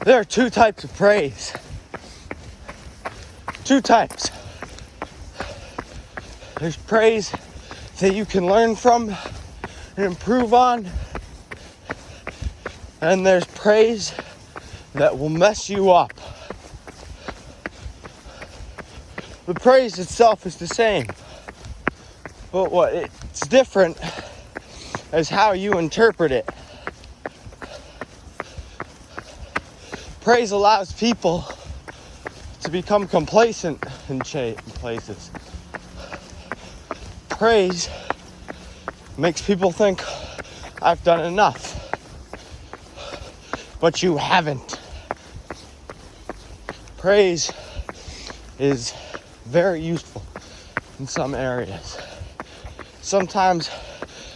There are two types of praise. Two types. There's praise that you can learn from and improve on. And there's praise that will mess you up. The praise itself is the same. But what it's different is how you interpret it. Praise allows people to become complacent in places. Praise makes people think, I've done enough. But you haven't. Praise is very useful in some areas. Sometimes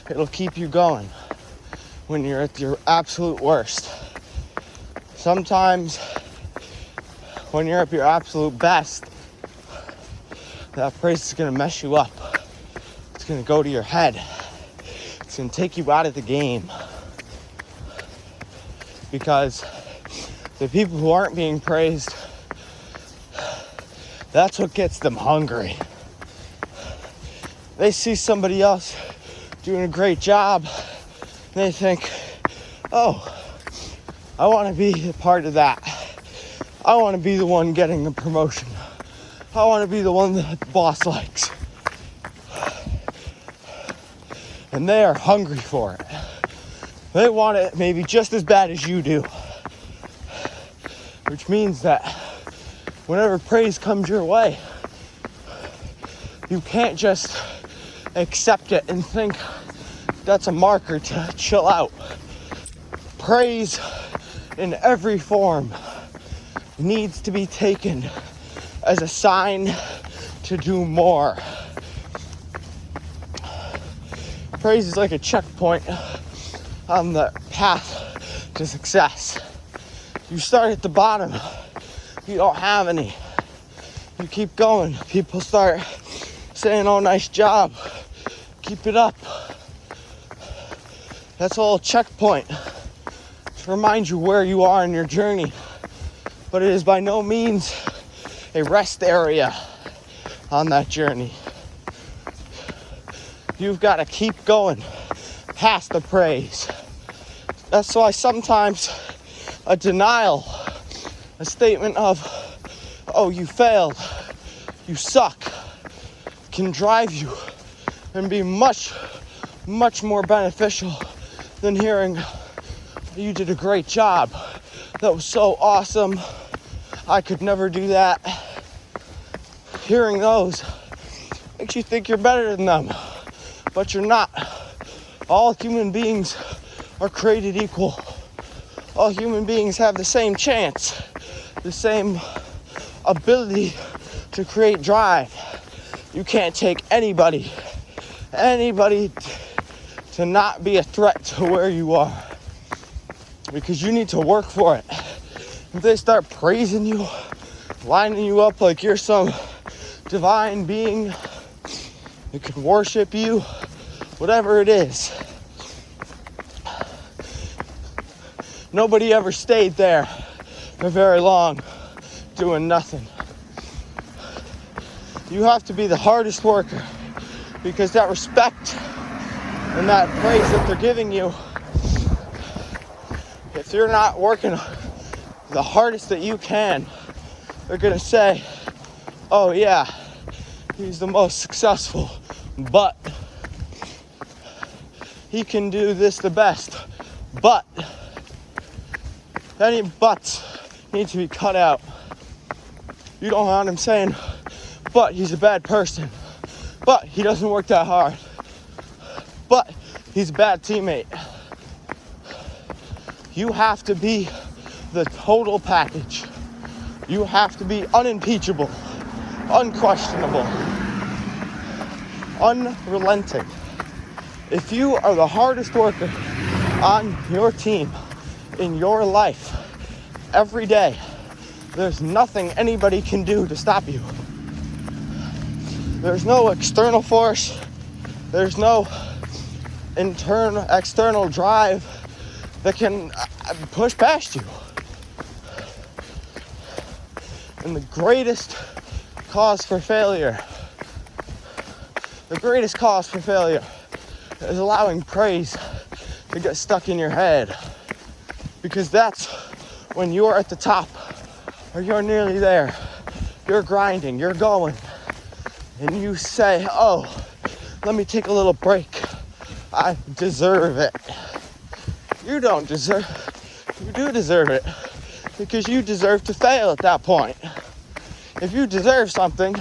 it'll keep you going when you're at your absolute worst. Sometimes when you're at your absolute best, that praise is going to mess you up. It's going to go to your head. It's going to take you out of the game. Because the people who aren't being praised, that's what gets them hungry. They see somebody else doing a great job, and they think, oh, I want to be a part of that. I want to be the one getting the promotion. I want to be the one that the boss likes. And they are hungry for it. They want it maybe just as bad as you do. Which means that whenever praise comes your way, you can't just accept it and think that's a marker to chill out. Praise in every form needs to be taken as a sign to do more. Praise is like a checkpoint on the path to success. You start at the bottom, you don't have any. You keep going, people start saying, oh, nice job, keep it up. That's a little checkpoint to remind you where you are in your journey. But it is by no means a rest area on that journey. You've got to keep going past the praise. That's why sometimes a denial, a statement of, oh, you failed, you suck, can drive you and be much, much more beneficial than hearing you did a great job. That was so awesome. I could never do that. Hearing those makes you think you're better than them, but you're not. All human beings are created equal. All human beings have the same chance, the same ability to create drive. You can't take anybody to not be a threat to where you are, because you need to work for it. If they start praising you, lining you up like you're some divine being that can worship you, whatever it is, nobody ever stayed there for very long doing nothing. You have to be the hardest worker, because that respect and that praise that they're giving you, if you're not working the hardest that you can, they're gonna say, oh yeah, he's the most successful, but he can do this the best, but any buts need to be cut out. You don't want him saying, but he's a bad person, but he doesn't work that hard, but he's a bad teammate. You have to be the total package. You have to be unimpeachable, unquestionable, unrelenting. If you are the hardest worker on your team, in your life, every day, there's nothing anybody can do to stop you. There's no external force. There's no external drive that can push past you. And the greatest cause for failure is allowing praise to get stuck in your head. Because that's when you're at the top, or you're nearly there, you're grinding, you're going, and you say, oh, let me take a little break. I deserve it. You do deserve it, because you deserve to fail at that point. If you deserve something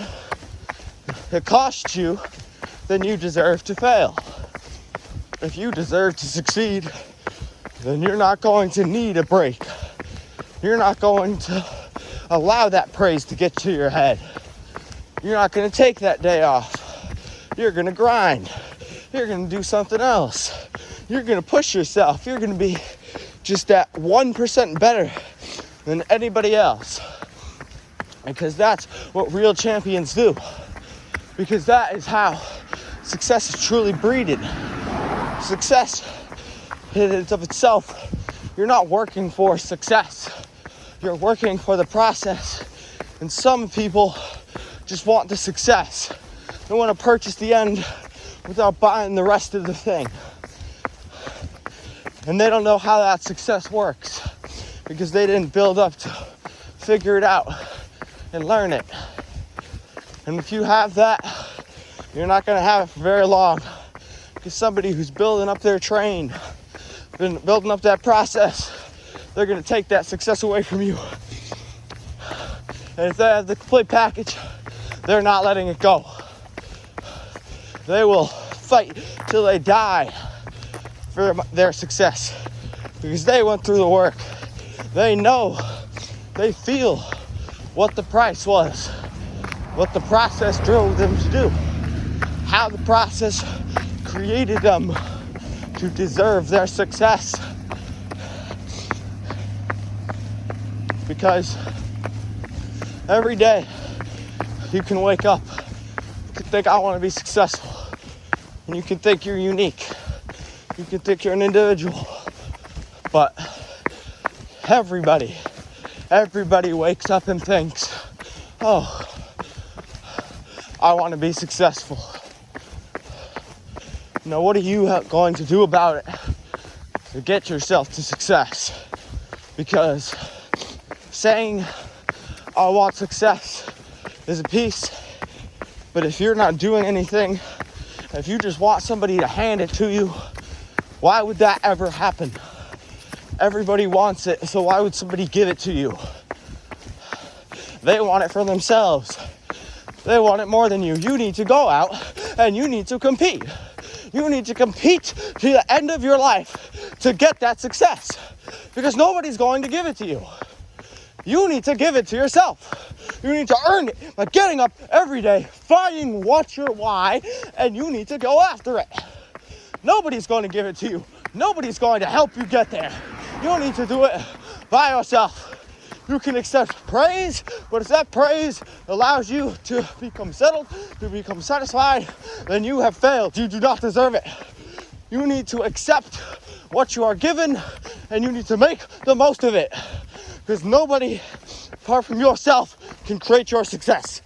that costs you, then you deserve to fail. If you deserve to succeed, then you're not going to need a break. You're not going to allow that praise to get to your head. You're not going to take that day off. You're going to grind. You're going to do something else. You're going to push yourself. You're going to be just that 1% better than anybody else. Because that's what real champions do. Because that is how success is truly breeded. Success in and of itself, you're not working for success. You're working for the process. And some people just want the success. They want to purchase the end without buying the rest of the thing. And they don't know how that success works because they didn't build up to figure it out and learn it. And if you have that, you're not going to have it for very long. Because somebody who's building up their train, been building up that process, they're going to take that success away from you. And if they have the complete package, they're not letting it go. They will fight till they die for their success because they went through the work. They know, they feel what the price was, what the process drove them to do, how the process created them to deserve their success. Because every day you can wake up, you can think, I want to be successful. And you can think you're unique. You can think you're an individual. But everybody wakes up and thinks, oh, I want to be successful. Now, what are you going to do about it to get yourself to success? Because saying, I want success is a piece, but if you're not doing anything, if you just want somebody to hand it to you, why would that ever happen? Everybody wants it, so why would somebody give it to you? They want it for themselves. They want it more than you. You need to go out and you need to compete. You need to compete to the end of your life to get that success, because nobody's going to give it to you. You need to give it to yourself. You need to earn it by getting up every day, finding what your why, and you need to go after it. Nobody's going to give it to you. Nobody's going to help you get there. You need to do it by yourself. You can accept praise, but if that praise allows you to become settled, to become satisfied, then you have failed. You do not deserve it. You need to accept what you are given, and you need to make the most of it. Because nobody, apart from yourself, can create your success.